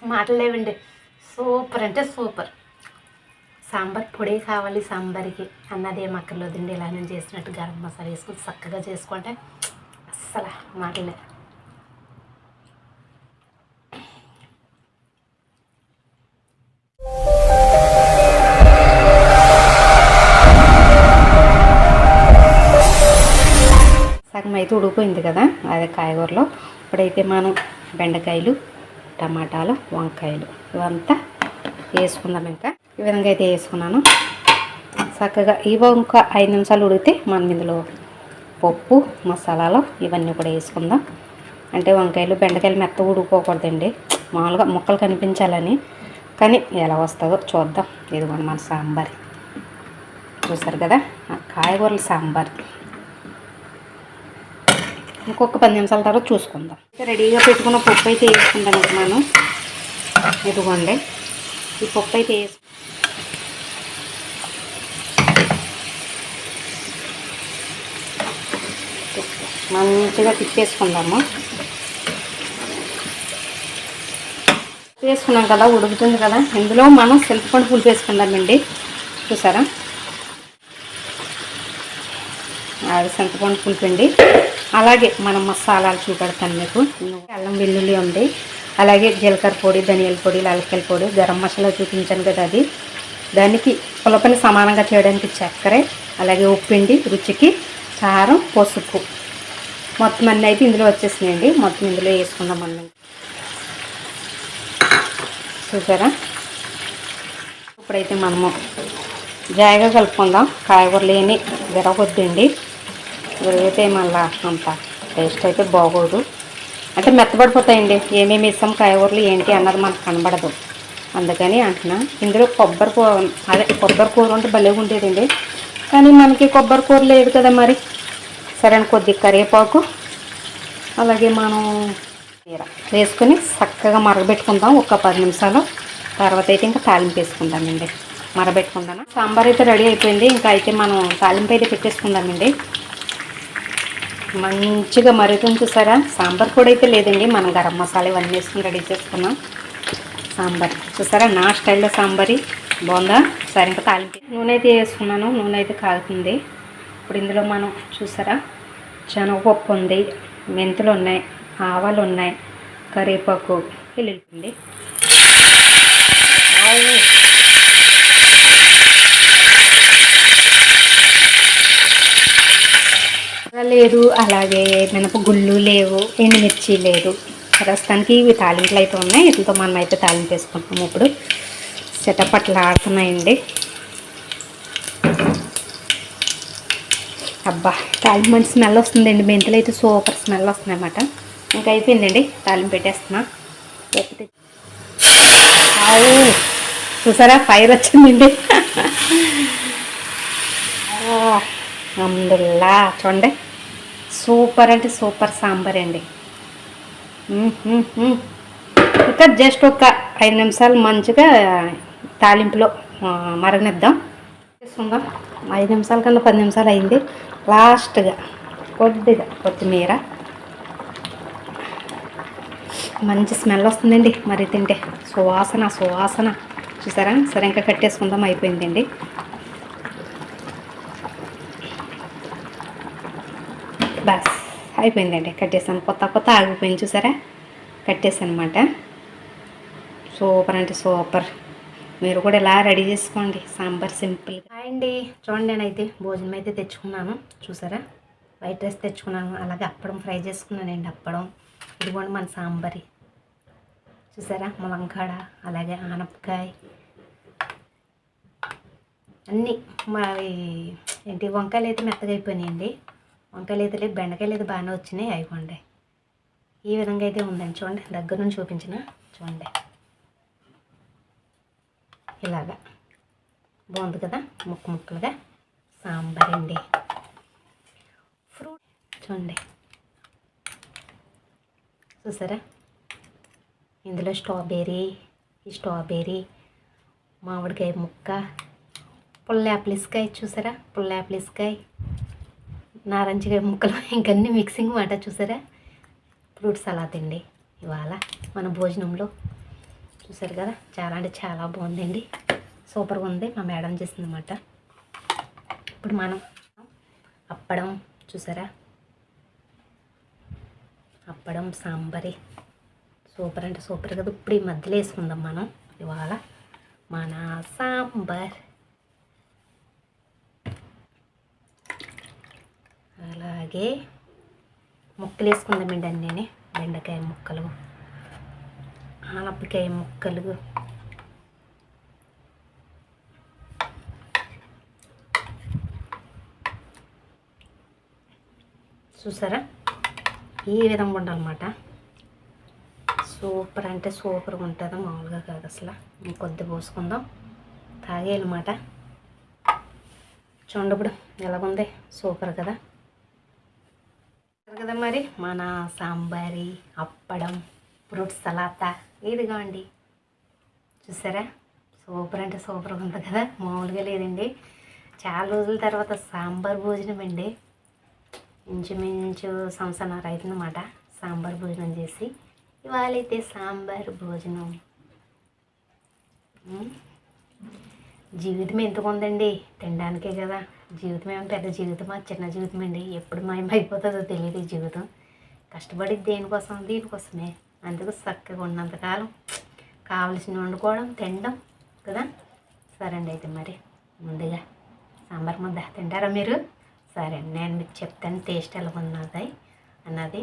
మాటలు లేవండి. సూపర్ అంటే సూపర్. సాంబార్ పొడి కావాలి సాంబార్కి అన్నది ఏం అక్కర్లేదండి. ఇలా నేను చేసినట్టు గరం మసాలా వేసుకొని చక్కగా చేసుకుంటే అస్సలు మాటలే. సగం అయితే ఉడికిపోయింది కదా అదే కాయగూరలో. ఇప్పుడైతే మనం బెండకాయలు, టమాటాలు, వంకాయలు ఇవంతా వేసుకుందాం. ఇంకా ఈ విధంగా అయితే వేసుకున్నాను. చక్కగా ఇవి ఇంకా 5 నిమిషాలు ఉడికితే మనం ఇందులో పప్పు, మసాలాలు ఇవన్నీ కూడా వేసుకుందాం. అంటే వంకాయలు, బెండకాయలు మెత్తగా ఉడికిపోకూడదండి, మామూలుగా ముక్కలు కనిపించాలని. కానీ ఎలా వస్తుందో చూద్దాం. ఇదిగోండి మన సాంబార్ చూసారు కదా, కాయగూరల సాంబార్. ఇంకొక 10 నిమిషాల తర్వాత చూసుకుందాం. రెడీగా పెట్టుకున్న పప్పు అయితే వేసుకుంటాను మనం. ఇదిగోండి ఈ పప్పు అయితే మంచిగా తిప్పేసుకుందాము. వేసుకున్నాం కదా, ఉడుకుతుంది కదా, ఇందులో మనం చింతపండు పులుసు వేసుకుందామండి. చూసారా, అది చింతపండు పులుసు అండి. అలాగే మనం మసాలాలు చూపెడతాను మీకు. అల్లం వెల్లుల్లి ఉంది, అలాగే జీలకర్ర పొడి, ధనియాల పొడి, యాలక్కాయల పొడి, గరం మసాలా చూపించాను కదా అది. దానికి పులపని సమానంగా చేయడానికి చక్కెర, అలాగే ఉప్పిండి రుచికి, కారం, పసుపు మొత్తం అన్నీ అయితే ఇందులో వచ్చేసినాయండి. మొత్తం ఇందులో వేసుకుందాం మనం. చూసారా, ఇప్పుడైతే మనము జాయిగా కలుపుకుందాం. కాయగూరలు ఏమి విరగొద్దండి, విరిగితే మళ్ళీ అంత టేస్ట్ అయితే బాగోదు. అంటే మెత్తబడిపోతాయండి. ఏమేమి ఇస్తాం కాయగూరలు ఏంటి అన్నది మనకు కనబడదు, అందుకని అంటున్నా. ఇందులో కొబ్బరి కూర ఉంటే భలేగా ఉండేదండి, కానీ మనకి కొబ్బరి కూర లేదు కదా మరి. సరే అని కొద్ది కరివేపాకు, అలాగే మనం వేసుకొని చక్కగా మరగబెట్టుకుందాం ఒక 10 నిమిషాలు. తర్వాత అయితే ఇంకా తాలింపు వేసుకుందామండి. మరగబెట్టుకుందాను. సాంబార్ అయితే రెడీ అయిపోయింది. ఇంకా అయితే మనం తాలింపు అయితే పెట్టేసుకుందామండి. మంచిగా మరుగుతుంది చూసారా. సాంబార్ కూడా అయితే లేదండి, మనం గరం మసాలా ఇవన్నీ వేసుకుని రెడీ చేసుకున్నాం సాంబార్. చూసారా నా స్టైల్లో సాంబారి బాగుందా. సరే ఇంకా తాలింపు నూనె అయితే వేసుకున్నాను. నూనె అయితే కాగుతుంది. ఇప్పుడు ఇందులో మనం చూసారా శనగపప్పు ఉంది, మెంతులు ఉన్నాయి, ఆవాలు ఉన్నాయి, కరివేపాకు, వెల్లుల్లి లేదు, అలాగే మినపగుళ్ళు లేవు, ఎండుమిర్చి లేదు. ప్రస్తుతానికి ఇవి తాలింపులు అయితే ఉన్నాయి. వీటితో మనం అయితే తాలింపు వేసుకుంటాము. ఇప్పుడు చిటపట్లు ఆడుతున్నాయండి. అబ్బా తాలింపు మంచి స్మెల్ వస్తుందండి. మెంతులు అయితే సూపర్ స్మెల్ వస్తుంది అన్నమాట. ఇంకా అయిపోయిందండి, తాలింపు పెట్టేస్తున్నా. చూసారా ఫైర్ వచ్చిందండి. అందుల్లా చూడండి, సూపర్ అంటే సూపర్ సాంబార్ అండి. ఇంకా జస్ట్ ఒక 5 నిమిషాలు మంచిగా తాలింపులో మరగనిద్దాం. చేసుకుందాం. 5 నిమిషాల కన్నా 10 నిమిషాలు అయింది. లాస్ట్గా కొద్దిగా కొత్తిమీర. మంచి స్మెల్ వస్తుందండి మరి తింటే, సువాసన సువాసన. చూసారా. సరే ఇంకా కట్టేసుకుందాం. అయిపోయిందండి. బస్ అయిపోయిందండి, కట్టేసాను. కొత్త ఆగిపోయింది చూసారా, కట్టేసాను అనమాట. సూపర్ అంటే సూపర్. మీరు కూడా ఇలా రెడీ చేసుకోండి సాంబార్ సింపుల్గా. అండి చూడండి, నేనైతే భోజనం అయితే తెచ్చుకున్నాను. చూసారా, వైట్ రైస్ తెచ్చుకున్నాను, అలాగే అప్పడం ఫ్రై చేసుకున్నానండి. అప్పడం ఇదిగోండి మన సాంబారి. చూసారా, ములంకాడ, అలాగే ఆనపకాయ అన్నీ మరి ఏంటి. వంకాయలు అయితే మెత్తగా అయిపోయినాయండి. వంకాయలు అయితే లేదు, బెండకాయలు అయితే బాగానే వచ్చినాయి. అయిపోండి ఈ విధంగా అయితే ఉందండి. చూడండి, దగ్గర నుంచి చూపించిన చూడండి, ఇలాగా బాగుంది కదా, ముక్కలుగా సాంబార్ అండి. ఫ్రూట్ చూడండి, చూసారా. ఇందులో స్ట్రాబెర్రీ, మామిడికాయ ముక్క, పుల్ల యాపిల్స్కాయ. చూసారా, పుల్ల యాపిల్స్కాయ, నారంజకాయ ముక్కలు, ఇంకన్నీ మిక్సింగ్ మాట. చూసారా, ఫ్రూట్ సలాడ్ అండి ఇవాళ మన భోజనంలో. చూసారు కదా, చాలా అంటే చాలా బాగుందండి, సూపర్గా ఉంది. మా మేడం చేసింది అన్నమాట. ఇప్పుడు మనం అప్పడం చూసారా, అప్పడం సాంబారి సూపర్ అంటే సూపర్ కదా. ఇప్పుడు ఈ మధ్యలో వేసుకుందాం మనం ఇవాళ మన సాంబార్. అలాగే ముక్కలు వేసుకుందామండి అన్నీ, బెండకాయ ముక్కలు, ఆనపకాయ ముక్కలు, చూసారా ఈ విధంగా ఉండాలన్నమాట. సూపర్ అంటే సూపర్గా ఉంటుంది, మామూలుగా కాదు అసలు. ఇంకొద్ది పోసుకుందాం, తాగేయాలన్నమాట. చూడండి ఇప్పుడు ఎలాగుంది, సూపర్ కదా కదా. మరి మన సాంబారి, అప్పడం, ఫ్రూట్ సలాతా ఇదిగోండి, చూసారా సూపర్ అంటే సూపర్గా ఉంది కదా, మామూలుగా లేదండి. చాలా రోజుల తర్వాత సాంబార్ భోజనం అండి. ఇంచుమించు సంవత్సరాలు అవుతుందన్నమాట సాంబార్ భోజనం చేసి. ఇవాళ అయితే సాంబార్ భోజనం. జీవితం ఎందుకు ఉందండి, తినడానికే కదా. జీవితం ఏమో పెద్ద జీవితమా చిన్న జీవితం అండి, ఎప్పుడు మాయమైపోతుందో తెలియదు ఈ జీవితం. కష్టపడి దేనికోసం, దీనికోసమే. అందుకు చక్కగా ఉన్నంతకాలం కావలసిన వండుకోవడం, తినడం కదా. సరే అండి, అయితే మరి ముందుగా సాంబార్ ముద్ద తింటారా మీరు? సరే అండి, నేను మీకు చెప్తాను టేస్ట్ ఎలా ఉన్నది అన్నది.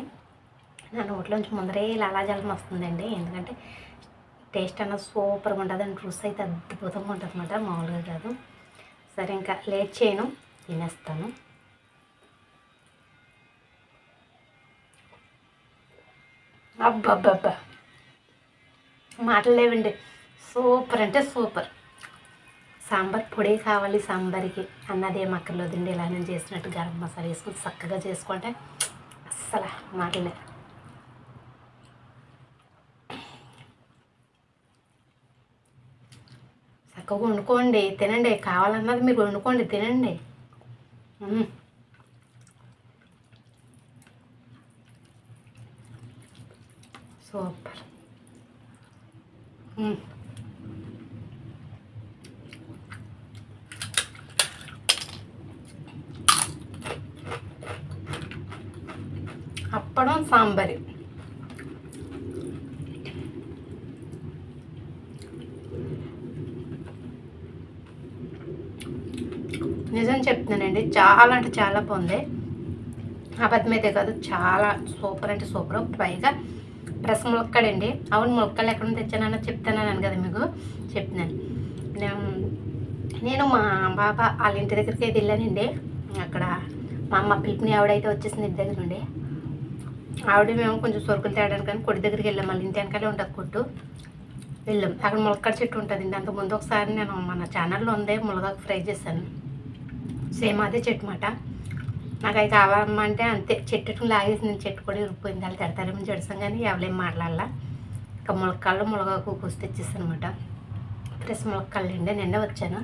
నా నోట్లోంచి ముందరే లాలాజలం వస్తుందండి, ఎందుకంటే టేస్ట్ అన్నది సూపర్గా ఉంటుంది అండి. రుచి అయితే అద్భుతంగా ఉంటుంది అన్నమాట, మామూలుగా కాదు. సరే ఇంకా లేట్ చేయను, తినేస్తాను. అబ్బబ్బబ్బా మాటలు లేవండి, సూపర్ అంటే సూపర్. సాంబార్ పొడి కావాలి సాంబార్కి అన్నది ఏం అక్కర్లేదండి. ఇలా నేను చేసినట్టు గరం మసాలా వేసుకుని చక్కగా చేసుకుంటే అస్సలు మాటలే. చక్కగా వండుకోండి, తినండి. కావాలన్నది మీరు వండుకోండి, తినండి. సూపర్. అప్పడం సాంబారి నిజం చెప్తున్నానండి, చాలా అంటే చాలా బాగుంది. అబద్ధం అయితే కాదు, చాలా సూపర్ అంటే సూపర్. పైగా ప్రెస్ ములక్కాడండి. అవును, ములక్కాడలు ఎక్కడ నుంచి తెచ్చానని చెప్తానని కదా మీకు చెప్తున్నాను. నేను మా బాబా వాళ్ళ ఇంటి దగ్గరికి అయితే వెళ్ళానండి. అక్కడ మా అమ్మ పిలుపుని ఆవిడైతే వచ్చేసింది ఇంటి దగ్గర నుండి. ఆవిడ మేము కొంచెం సరుకులు తేయడానికి కానీ కొడి దగ్గరికి వెళ్ళాం. మళ్ళీ ఇంటి వెనకాలే ఉంటుంది కొట్టు. వెళ్ళాం, అక్కడ ములక్కాడ చెట్టు ఉంటుందండి. అంతకుముందు ఒకసారి నేను మన ఛానల్లో ఉంది ములగాకు ఫ్రై చేశాను, సేమ్ అదే చెట్టు మాట. నాకు అవి కావాలంటే అంతే, చెట్టు లాగేసి నేను చెట్టు కూడా ఇరిగిపోయింది. వాళ్ళు తిడతారేమో జడిసాం కానీ ఎవరేం మాట్లాడాల. ఇంకా ములక్కాళ్ళు ములగాకు కోసి తెచ్చేస్తాను అనమాట. ఫ్రెష్ ములక్కాళ్ళు అండి, నిన్న వచ్చాను.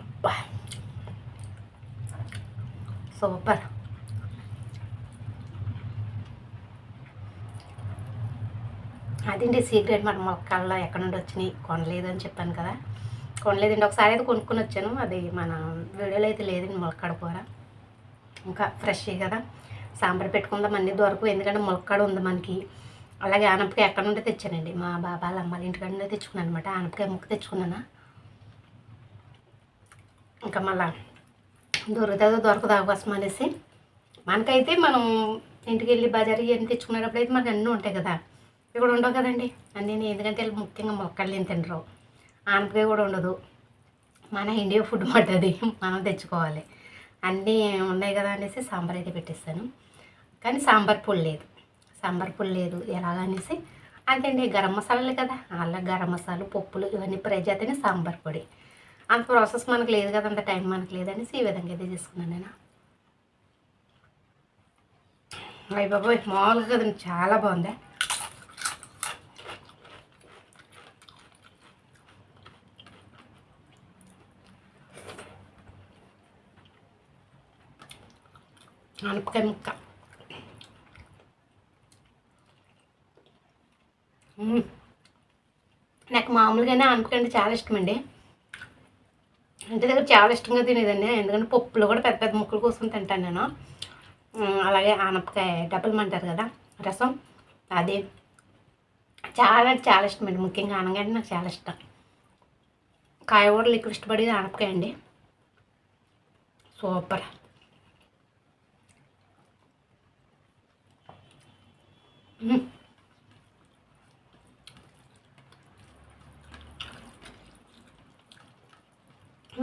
అబ్బా సూపర్. అదండి సీక్రెట్, మన ములక్కాళ్ళలో ఎక్కడ నుండి వచ్చినాయి, కొనలేదు అని చెప్పాను కదా. కొనలేదండి, ఒకసారి అయితే కొనుక్కొని వచ్చాను. అది మన వీడియోలో అయితే లేదండి ములక్కాడ కూర. ఇంకా ఫ్రెష్ కదా, సాంబార్ పెట్టుకుందాం అన్నీ దొరకవు, ఎందుకంటే ములక్కాడ ఉంది మనకి. అలాగే ఆనపకాయ ఎక్కడ నుండి తెచ్చానండి, మా బాబాల అమ్మాళ్ళ ఇంటికాడ నుండి తెచ్చుకున్నాను అనమాట. ఆనపకాయ ముక్క తెచ్చుకున్నాను. ఇంకా మళ్ళా దొరుకుతుందో దొరకదు అవకాశం అనేసి, మనకైతే మనం ఇంటికి వెళ్ళి బజారు ఇవన్నీ తెచ్చుకునేటప్పుడు అయితే మనకు అన్నీ ఉంటాయి కదా. ఇక్కడ ఉండవు కదండి అన్నీ, ఎందుకంటే ముఖ్యంగా ములక్కాడలు ఏం తినరు. ఆనపకాయ కూడా ఉండదు. మన ఇండియా ఫుడ్ మాట అది, మనం తెచ్చుకోవాలి. అన్నీ ఉన్నాయి కదా అనేసి సాంబార్ అయితే పెట్టేస్తాను. కానీ సాంబార్ పొడి లేదు, సాంబార్ పొడి లేదు ఎలాగనేసి అంతేండి. గరం మసాలాలు కదా, అలా గరం మసాలా పప్పులు ఇవన్నీ ఫ్రై చేస్తేనే సాంబార్ పొడి. అంత ప్రాసెస్ మనకు లేదు కదా, అంత టైం మనకు లేదనేసి ఈ విధంగా అయితే చేసుకున్నాను నేను. అయ్య బాబోయ్ మామూలుగా కదండి, చాలా బాగుంది. ఆనపకాయ ముక్క నాకు మామూలుగానే ఆనపకాయ చాలా ఇష్టం అండి. ఇంటి దగ్గర చాలా ఇష్టంగా తినేదండి, ఎందుకంటే పప్పులో కూడా పెద్ద పెద్ద ముక్కలు కోసం తింటాను నేను. అలాగే ఆనపకాయ డబ్బులు అంటారు కదా రసం, అది చాలా అంటే చాలా ఇష్టం అండి. ముఖ్యంగా ఆనగానే నాకు చాలా ఇష్టం. కాయగూరలు ఎక్కువ ఇష్టపడేది ఆనపకాయ అండి. సూపర్.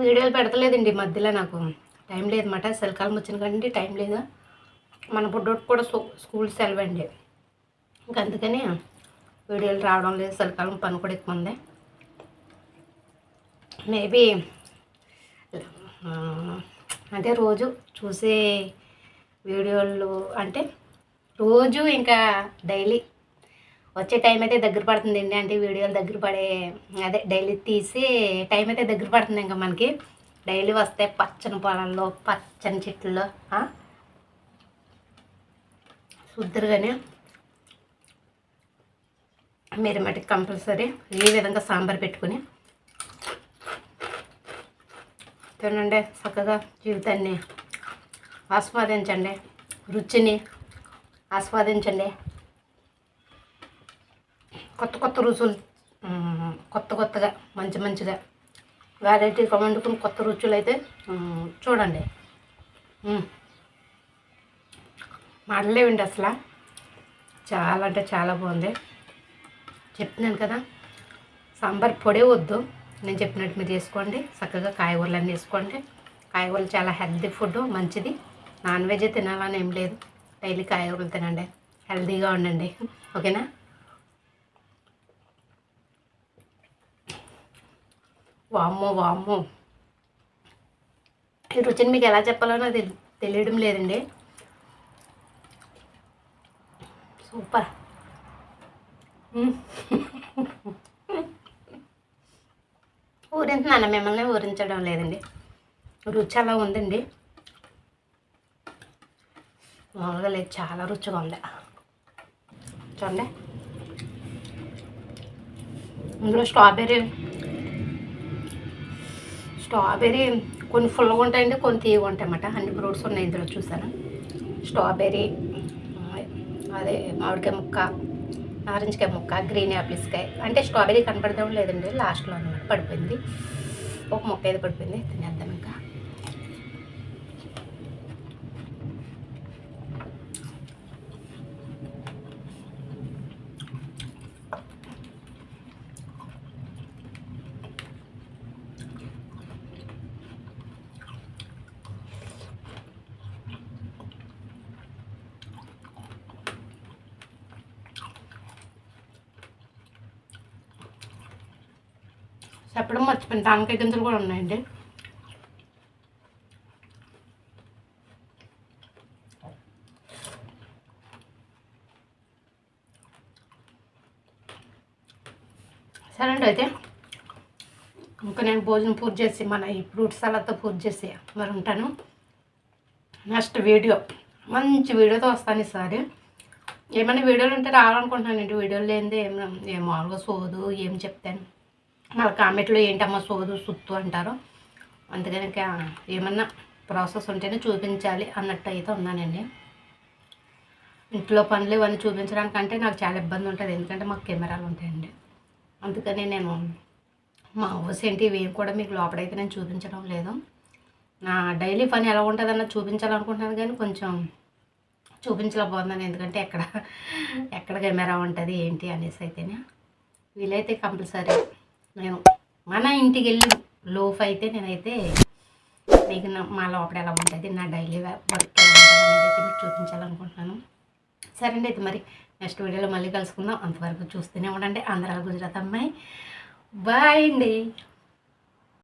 వీడియోలు పెడతలేదండి మధ్యలో, నాకు టైం లేదన్నమాట. చలికాలం వచ్చిన కంటే టైం లేదు. మన బుడ్డోడికి కూడా స్కూల్ సెలవు అండి, ఇంక అందుకని వీడియోలు రావడం లేదు. చలికాలం పని కూడా ఎక్కువ ఉంది. మేబీ అంటే రోజు చూసే వీడియోలు అంటే రోజు ఇంకా డైలీ వచ్చే టైం అయితే దగ్గర పడుతుందండి. అంటే వీడియోలు దగ్గర పడే అదే డైలీ తీసి టైం అయితే దగ్గర పడుతుంది. ఇంకా మనకి డైలీ వస్తే పచ్చని పొలాల్లో పచ్చని చెట్లలో శుద్ధురుగానే మీరు మటుకు కంపల్సరీ ఈ విధంగా సాంబార్ పెట్టుకుని తినండి. చక్కగా జీవితాన్ని ఆస్వాదించండి, రుచిని ఆస్వాదించండి. కొత్త కొత్త రుచులు, కొత్తగా మంచిగా వెరైటీగా వండుకుని కొత్త రుచులు అయితే చూడండి. మాటలేవండి అసలు, చాలా అంటే చాలా బాగుంది. చెప్తున్నాను కదా, సాంబార్ పొడే వద్దు, నేను చెప్పినట్టు మీరు చేసుకోండి. చక్కగా కాయగూరలన్నీ వేసుకోండి. కాయగూరలు చాలా హెల్తీ ఫుడ్, మంచిది. నాన్ వెజ్ తినాలని ఏం లేదు, డైలీ కాయగూరలు తినండి, హెల్తీగా ఉండండి. ఓకేనా? వామ్మో ఈ రుచిని మీకు ఎలా చెప్పాలో నాకు తెలియడం లేదండి. సూపర్. ఊరింటున్నాను, మిమ్మల్ని ఊరించడం లేదండి. రుచి అలా ఉందండి, మామూలుగా లేదు, చాలా రుచిగా ఉంది. చూడండి, ఇందులో స్ట్రాబెర్రీ కొన్ని ఫుల్గా ఉంటాయండి, కొన్ని తీయగా ఉంటాయి అన్నమాట. అన్ని ఫ్రూట్స్ ఉన్నాయి ఇందులో, చూసాను. స్ట్రాబెర్రీ, అదే మామిడికాయ ముక్క, ఆరెంజ్కాయ ముక్క, గ్రీన్ యాపిల్స్కాయ. అంటే స్ట్రాబెర్రీ కనపడదాం లేదండి, లాస్ట్లో అనమాట పడిపోయింది, ఒక ముక్క ఏదో పడిపోయింది. తినేద్దాం ఇంకా. చెప్పడం మర్చిపోయింది, దానికాయ గింజలు కూడా ఉన్నాయండి. సరే అండి, అయితే ఇంకా నేను భోజనం పూర్తి చేసి మన ఈ ఫ్రూట్ సలాడ్తో పూర్తి చేసి మరి ఉంటాను. నెక్స్ట్ వీడియో మంచి వీడియోతో వస్తాను ఈసారి. ఏమైనా వీడియోలు ఉంటే రావాలనుకుంటున్నానండి. వీడియోలు లేనిదే ఏం మామూలుగా సోదు ఏం చెప్తాను, మన కామెంట్లో ఏంటమ్మా సోదు సుత్తు అంటారు. అందుకని ఇంకా ఏమన్నా ప్రాసెస్ ఉంటేనే చూపించాలి అన్నట్టు అయితే ఉన్నానండి. ఇంట్లో పనులు ఇవన్నీ చూపించడానికంటే నాకు చాలా ఇబ్బంది ఉంటుంది, ఎందుకంటే మాకు కెమెరాలు ఉంటాయండి. అందుకని నేను మా హౌస్ ఏంటి ఇవేం కూడా మీకు లోపలైతే నేను చూపించడం లేదు. నా డైలీ పని ఎలా ఉంటుందన్న చూపించాలనుకుంటున్నాను, కానీ కొంచెం చూపించలేకపోతున్నాను, ఎందుకంటే ఎక్కడ కెమెరా ఉంటుంది ఏంటి అనేసి. అయితేనే వీలైతే కంపల్సరీ నేను మన ఇంటికి వెళ్ళి లోఫ్ అయితే నేనైతే మీకు మా లోపల ఎలా ఉంటుంది, నా డైలీ వర్క్ ఎలా ఉంటుంది అనేది అయితే మీకు చూపించాలనుకుంటున్నాను. సరే అండి, అయితే మరి నెక్స్ట్ వీడియోలో మళ్ళీ కలుసుకుందాం. అంతవరకు చూస్తూనే ఉండండి ఆంధ్ర గుజరాత్ అమ్మాయి. బాయ్ అండి.